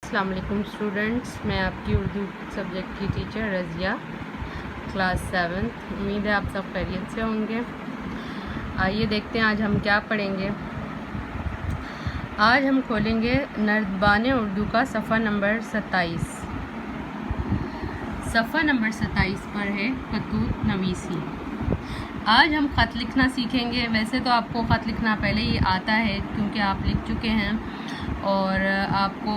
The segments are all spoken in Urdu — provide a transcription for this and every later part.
السلام علیکم اسٹوڈنٹس، میں آپ کی اردو سبجیکٹ کی ٹیچر رضیہ، کلاس 7۔ امید ہے آپ سب خیریت سے ہوں گے۔ آئیے دیکھتے ہیں آج ہم کیا پڑھیں گے۔ آج ہم کھولیں گے نردبان اردو کا صفحہ نمبر 27۔ صفحہ نمبر 27 پر ہے خطوط نویسی۔ آج ہم خط لکھنا سیکھیں گے۔ ویسے تو آپ کو خط لکھنا پہلے ہی آتا ہے کیونکہ آپ لکھ چکے ہیں اور آپ کو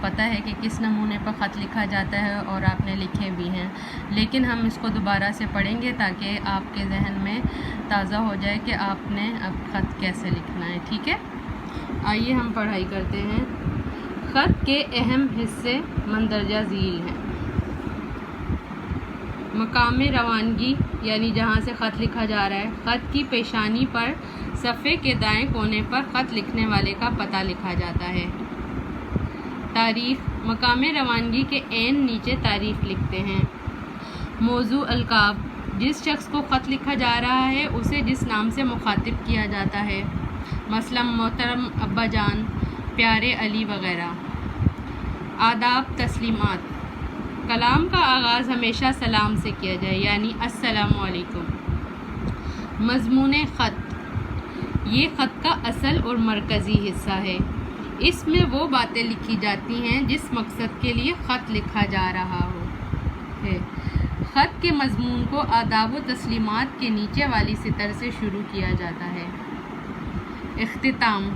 پتہ ہے کہ کس نمونے پر خط لکھا جاتا ہے اور آپ نے لکھے بھی ہیں، لیکن ہم اس کو دوبارہ سے پڑھیں گے تاکہ آپ کے ذہن میں تازہ ہو جائے کہ آپ نے اب خط کیسے لکھنا ہے۔ ٹھیک ہے، آئیے ہم پڑھائی کرتے ہیں۔ خط کے اہم حصے مندرجہ ذیل ہیں۔ مقام روانگی یعنی جہاں سے خط لکھا جا رہا ہے، خط کی پیشانی پر صفحے کے دائیں کونے پر خط لکھنے والے کا پتہ لکھا جاتا ہے۔ تاریخ، مقام روانگی کے عین نیچے تاریخ لکھتے ہیں۔ موضوع، القاب، جس شخص کو خط لکھا جا رہا ہے اسے جس نام سے مخاطب کیا جاتا ہے، مثلا محترم ابا جان، پیارے علی وغیرہ۔ آداب، تسلیمات، کلام کا آغاز ہمیشہ سلام سے کیا جائے یعنی السلام علیکم۔ مضمون خط، یہ خط کا اصل اور مرکزی حصہ ہے۔ اس میں وہ باتیں لکھی جاتی ہیں جس مقصد کے لیے خط لکھا جا رہا ہے۔ خط کے مضمون کو آداب و تسلیمات کے نیچے والی سطر سے شروع کیا جاتا ہے۔ اختتام،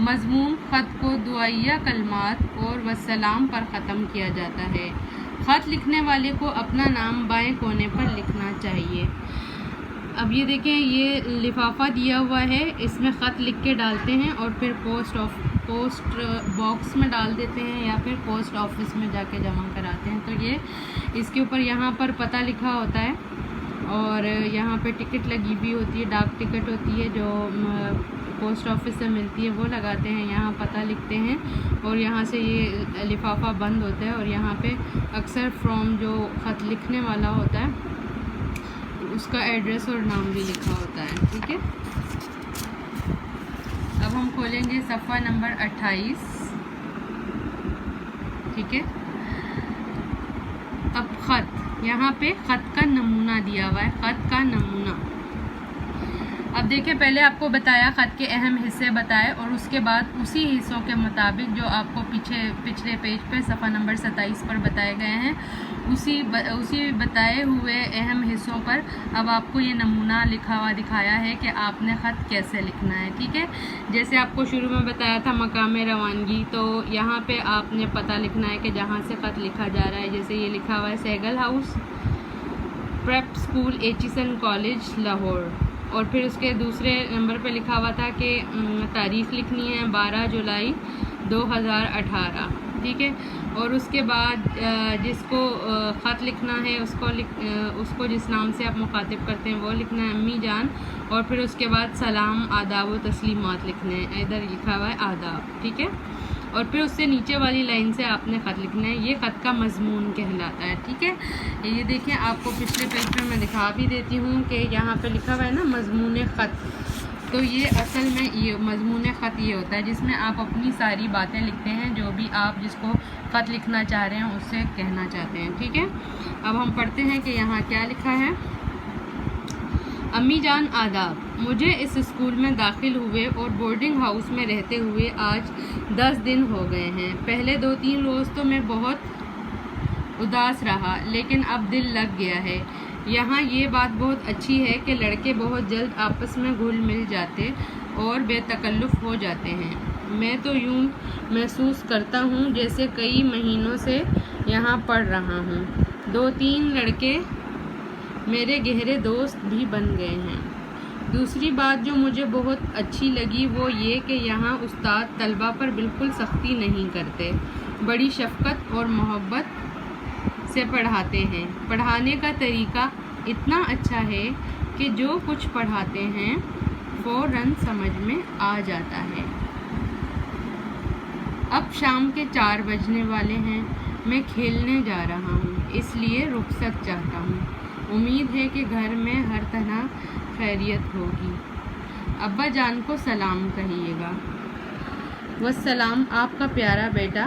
مضمون خط کو دعائیہ کلمات اور والسلام پر ختم کیا جاتا ہے۔ خط لکھنے والے کو اپنا نام بائیں کونے پر لکھنا چاہیے۔ اب یہ دیکھیں، یہ لفافہ دیا ہوا ہے، اس میں خط لکھ کے ڈالتے ہیں اور پھر پوسٹ باکس میں ڈال دیتے ہیں یا پھر پوسٹ آفس میں جا کے جمع کراتے ہیں۔ تو یہ اس کے اوپر یہاں پر پتہ لکھا ہوتا ہے اور یہاں پہ ٹکٹ لگی بھی ہوتی ہے، ڈاک ٹکٹ ہوتی ہے جو پوسٹ آفس سے ملتی ہے، وہ لگاتے ہیں، یہاں پتہ لکھتے ہیں اور یہاں سے یہ لفافہ بند ہوتا ہے اور یہاں پہ اکثر فرام جو خط لکھنے والا ہوتا ہے اس کا ایڈریس اور نام بھی لکھا ہوتا ہے۔ ٹھیک ہے، اب ہم کھولیں گے صفحہ نمبر 28۔ ٹھیک ہے، اب خط، یہاں پہ خط کا نمونہ دیا ہوا ہے، خط کا نمونہ۔ اب دیکھیں، پہلے آپ کو بتایا خط کے اہم حصے بتائے اور اس کے بعد اسی حصوں کے مطابق جو آپ کو پچھلے پیج پہ صفحہ نمبر 27 پر بتائے گئے ہیں، اسی بتائے ہوئے اہم حصوں پر اب آپ کو یہ نمونہ لکھا ہوا دکھایا ہے کہ آپ نے خط کیسے لکھنا ہے۔ ٹھیک ہے، جیسے آپ کو شروع میں بتایا تھا مقام روانگی، تو یہاں پہ آپ نے پتہ لکھنا ہے کہ جہاں سے خط لکھا جا رہا ہے، جیسے یہ لکھا ہوا ہے Saigal house, prep school, Aitchison college, Lahore, اور پھر اس کے دوسرے نمبر پہ لکھا ہوا تھا کہ تاریخ لکھنی ہے 12 جولائی 2018۔ ٹھیک ہے، اور اس کے بعد جس کو خط لکھنا ہے اس کو جس نام سے آپ مخاطب کرتے ہیں وہ لکھنا ہے امی جان، اور پھر اس کے بعد سلام، آداب و تسلیمات لکھنے ہیں، ادھر لکھا ہوا ہے آداب۔ ٹھیک ہے، اور پھر اس سے نیچے والی لائن سے آپ نے خط لکھنا ہے، یہ خط کا مضمون کہلاتا ہے۔ ٹھیک ہے، یہ دیکھیں، آپ کو پچھلے پیج پہ میں دکھا بھی دیتی ہوں کہ یہاں پہ لکھا ہوا ہے نا مضمون خط، تو یہ اصل میں یہ مضمون خط یہ ہوتا ہے جس میں آپ اپنی ساری باتیں لکھتے ہیں جو بھی آپ جس کو خط لکھنا چاہ رہے ہیں اس سے کہنا چاہتے ہیں۔ ٹھیک ہے، اب ہم پڑھتے ہیں کہ یہاں کیا لکھا ہے۔ امی جان، آداب، مجھے اس اسکول میں داخل ہوئے اور بورڈنگ ہاؤس میں رہتے ہوئے آج 10 دن ہو گئے ہیں۔ پہلے 2-3 روز تو میں بہت اداس رہا، لیکن اب دل لگ گیا ہے۔ یہاں یہ بات بہت اچھی ہے کہ لڑکے بہت جلد آپس میں گھل مل جاتے اور بے تکلف ہو جاتے ہیں۔ میں تو یوں محسوس کرتا ہوں جیسے کئی مہینوں سے یہاں پڑھ رہا ہوں۔ 2-3 لڑکے میرے گہرے دوست بھی بن گئے ہیں۔ دوسری بات جو مجھے بہت اچھی لگی وہ یہ کہ یہاں استاد طلبہ پر بالکل سختی نہیں کرتے، بڑی شفقت اور محبت سے پڑھاتے ہیں۔ پڑھانے کا طریقہ اتنا اچھا ہے کہ جو کچھ پڑھاتے ہیں فوراً سمجھ میں آ جاتا ہے۔ اب شام کے 4 بجنے والے ہیں، میں کھیلنے جا رہا ہوں، اس لیے رخصت چاہتا ہوں۔ امید ہے کہ گھر میں ہر طرح خیریت ہوگی۔ ابا جان کو سلام کہیے گا۔ والسلام، آپ کا پیارا بیٹا